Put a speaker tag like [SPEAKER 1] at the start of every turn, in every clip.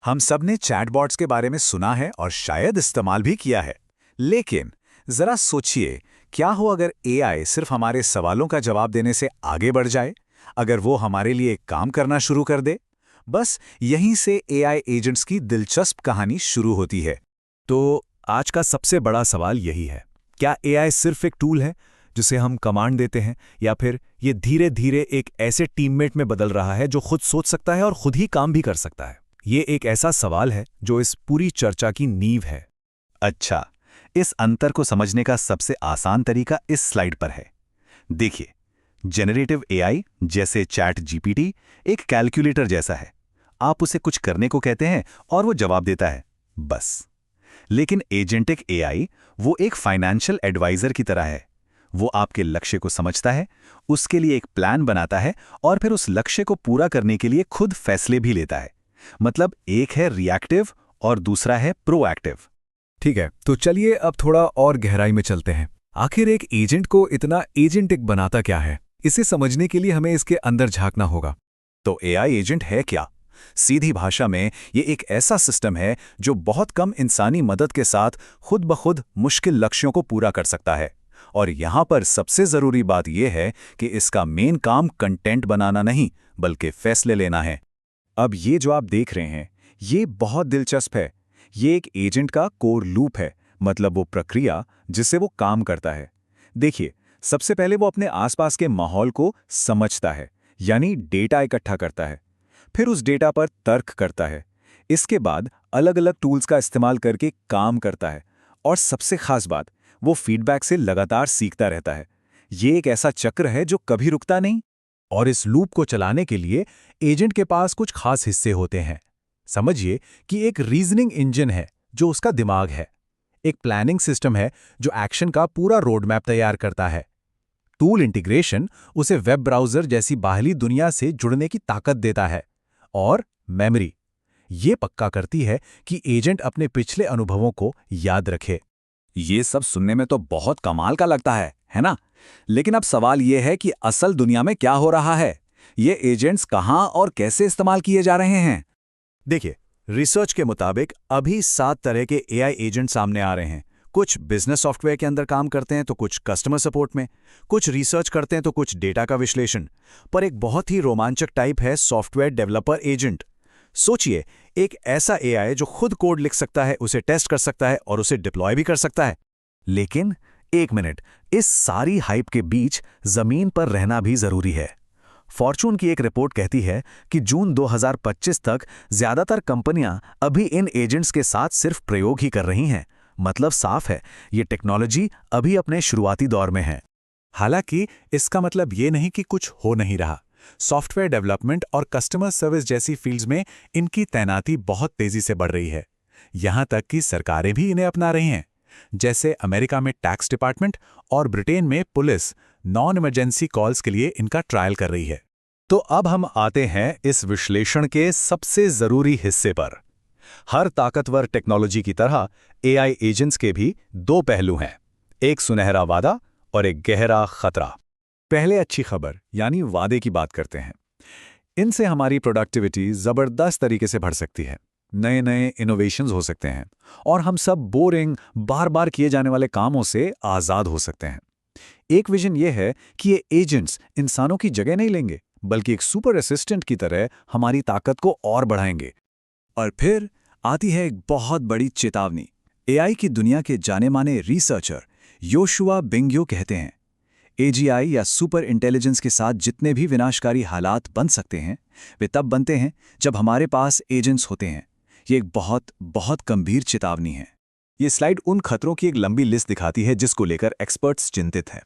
[SPEAKER 1] हम सब ने चैटबॉट्स के बारे में सुना है और शायद इस्तेमाल भी किया है। लेकिन जरा सोचिए, क्या हो अगर एआई सिर्फ हमारे सवालों का जवाब देने से आगे बढ़ जाए, अगर वो हमारे लिए काम करना शुरू कर दे। बस यहीं से एआई एजेंट्स की दिलचस्प कहानी शुरू होती है।
[SPEAKER 2] तो आज का सबसे बड़ा सवाल यही है, क्या एआई सिर्फ एक टूल है जिसे हम कमांड देते हैं, या फिर ये धीरे धीरे एक ऐसे टीममेट में बदल रहा है जो खुद सोच सकता है और खुद ही काम भी कर सकता है? ये एक ऐसा सवाल है जो इस पूरी चर्चा की नींव है।
[SPEAKER 1] अच्छा, इस अंतर को समझने का सबसे आसान तरीका इस स्लाइड पर है। देखिए, जेनरेटिव एआई जैसे चैट जीपीटी एक कैलकुलेटर जैसा है। आप उसे कुछ करने को कहते हैं और वो जवाब देता है, बस। लेकिन एजेंटिक एआई वो एक फाइनेंशियल एडवाइजर की तरह है। वो आपके लक्ष्य को समझता है, उसके लिए एक प्लान बनाता है और फिर उस लक्ष्य को पूरा करने के लिए खुद फैसले भी लेता है। मतलब एक है रिएक्टिव और दूसरा है प्रोएक्टिव।
[SPEAKER 2] ठीक है, तो चलिए अब थोड़ा और गहराई में चलते हैं। आखिर एक एजेंट को इतना एजेंटिक बनाता क्या है? इसे समझने के लिए हमें इसके अंदर झांकना होगा।
[SPEAKER 1] तो एआई एजेंट है क्या? सीधी भाषा में ये एक ऐसा सिस्टम है जो बहुत कम इंसानी मदद के साथ खुद ब खुद मुश्किल लक्ष्यों को पूरा कर सकता है। और यहां पर सबसे जरूरी बात यह है कि इसका मेन काम कंटेंट बनाना नहीं, बल्कि फैसले लेना है। अब ये जो आप देख रहे हैं, ये बहुत दिलचस्प है। ये एक एजेंट का कोर लूप है, मतलब वो प्रक्रिया जिससे वो काम करता है। देखिए, सबसे पहले वो अपने आसपास के माहौल को समझता है, यानी डेटा इकट्ठा करता है। फिर उस डेटा पर तर्क करता है। इसके बाद अलग अलग टूल्स का इस्तेमाल करके काम करता है। और सबसे खास बात, वो फीडबैक से लगातार सीखता रहता है। ये एक ऐसा चक्र है जो कभी रुकता नहीं।
[SPEAKER 2] और इस लूप को चलाने के लिए एजेंट के पास कुछ खास हिस्से होते हैं। समझिए कि एक रीजनिंग इंजन है जो उसका दिमाग है। एक प्लानिंग सिस्टम है जो एक्शन का पूरा रोड मैप तैयार करता है। टूल इंटीग्रेशन उसे वेब ब्राउज़र जैसी बाहरी दुनिया से जुड़ने की ताकत देता है। और मेमोरी ये पक्का करती है कि एजेंट अपने पिछले अनुभवों को याद रखे।
[SPEAKER 1] ये सब सुनने में तो बहुत कमाल का लगता है ना? लेकिन अब सवाल ये है कि असल दुनिया में क्या हो रहा है? ये एजेंट्स कहाँ और कैसे इस्तेमाल किए जा रहे हैं?
[SPEAKER 2] देखिए, रिसर्च के मुताबिक अभी 7 तरह के एआई एजेंट सामने आ रहे हैं। कुछ बिजनेस सॉफ्टवेयर के अंदर काम करते हैं, तो कुछ कस्टमर सपोर्ट में, कुछ रिसर्च करते हैं, तो कुछ डेटा का विश्लेषण। पर एक बहुत ही रोमांचक टाइप है सॉफ्टवेयर डेवलपर एजेंट। सोचिए, एक ऐसा एआई जो खुद कोड लिख सकता है, उसे टेस्ट कर सकता है और उसे डिप्लॉय भी कर सकता है।
[SPEAKER 1] लेकिन एक मिनट, इस सारी हाइप के बीच जमीन पर रहना भी जरूरी है। फॉर्चून की एक रिपोर्ट कहती है कि जून 2025 तक ज्यादातर कंपनियां अभी इन एजेंट्स के साथ सिर्फ प्रयोग ही कर रही हैं। मतलब साफ है, ये टेक्नोलॉजी अभी अपने शुरुआती दौर में है।
[SPEAKER 2] हालांकि इसका मतलब ये नहीं कि कुछ हो नहीं रहा। सॉफ्टवेयर डेवलपमेंट और कस्टमर सर्विस जैसी फील्ड्स में इनकी तैनाती बहुत तेजी से बढ़ रही है। यहां तक कि सरकारें भी इन्हें अपना रही हैं। जैसे अमेरिका में टैक्स डिपार्टमेंट और ब्रिटेन में पुलिस नॉन इमरजेंसी कॉल्स के लिए इनका ट्रायल कर रही है।
[SPEAKER 1] तो अब हम आते हैं इस विश्लेषण के सबसे जरूरी हिस्से पर। हर ताकतवर टेक्नोलॉजी की तरह एआई एजेंट्स के भी दो पहलू हैं, एक सुनहरा वादा और एक गहरा खतरा। पहले अच्छी खबर यानी वादे की बात करते हैं। इनसे हमारी प्रोडक्टिविटी जबरदस्त तरीके से बढ़ सकती है। नए नए इनोवेशंस हो सकते हैं और हम सब बोरिंग बार बार किए जाने वाले कामों से आज़ाद हो सकते हैं। एक विजन ये है कि ये एजेंट्स इंसानों की जगह नहीं लेंगे, बल्कि एक सुपर असिस्टेंट की तरह हमारी ताकत को और बढ़ाएंगे। और फिर आती है एक बहुत बड़ी चेतावनी। एआई की दुनिया के जाने माने रिसर्चर योशुआ बिंगयो कहते हैं, एजीआई या सुपर इंटेलिजेंस के साथ जितने भी विनाशकारी हालात बन सकते हैं, वे तब बनते हैं जब हमारे पास एजेंट्स होते हैं। ये एक बहुत बहुत गंभीर चेतावनी है। ये स्लाइड उन खतरों की एक लंबी लिस्ट दिखाती है जिसको लेकर एक्सपर्ट्स चिंतित हैं।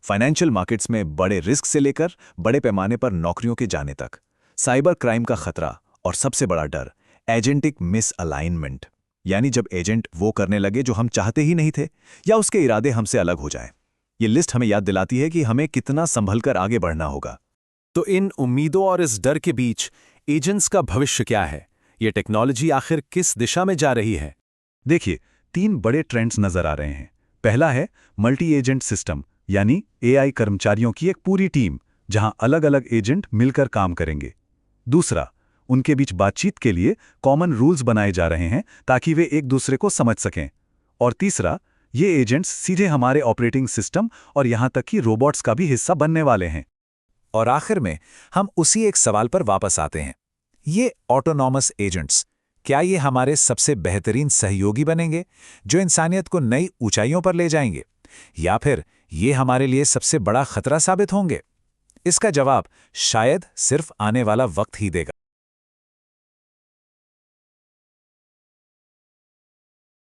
[SPEAKER 1] फाइनेंशियल मार्केट्स में बड़े रिस्क से लेकर बड़े पैमाने पर नौकरियों के जाने तक, साइबर क्राइम का खतरा और सबसे बड़ा डर एजेंटिक मिसअलाइनमेंट, यानी जब एजेंट वो करने लगे जो हम चाहते ही नहीं थे या उसके इरादे हमसे अलग हो जाएं। ये लिस्ट हमें याद दिलाती है कि हमें कितना संभलकर आगे बढ़ना होगा।
[SPEAKER 2] तो इन उम्मीदों और इस डर के बीच एजेंट्स का भविष्य क्या है? ये टेक्नोलॉजी आखिर किस दिशा में जा रही है?
[SPEAKER 1] देखिए, 3 बड़े ट्रेंड्स नजर आ रहे हैं। पहला है मल्टी एजेंट सिस्टम, यानी एआई कर्मचारियों की एक पूरी टीम जहां अलग अलग एजेंट मिलकर काम करेंगे। दूसरा, उनके बीच बातचीत के लिए कॉमन रूल्स बनाए जा रहे हैं ताकि वे एक दूसरे को समझ सकें। और तीसरा, ये एजेंट्स सीधे हमारे ऑपरेटिंग सिस्टम और यहाँ तक कि रोबोट्स का भी हिस्सा बनने वाले हैं।
[SPEAKER 2] और आखिर में हम उसी एक सवाल पर वापस आते हैं। ये ऑटोनॉमस एजेंट्स, क्या ये हमारे सबसे बेहतरीन सहयोगी बनेंगे जो इंसानियत को नई ऊंचाइयों पर ले जाएंगे, या फिर ये हमारे लिए सबसे बड़ा खतरा साबित होंगे? इसका जवाब शायद सिर्फ आने वाला वक्त ही देगा।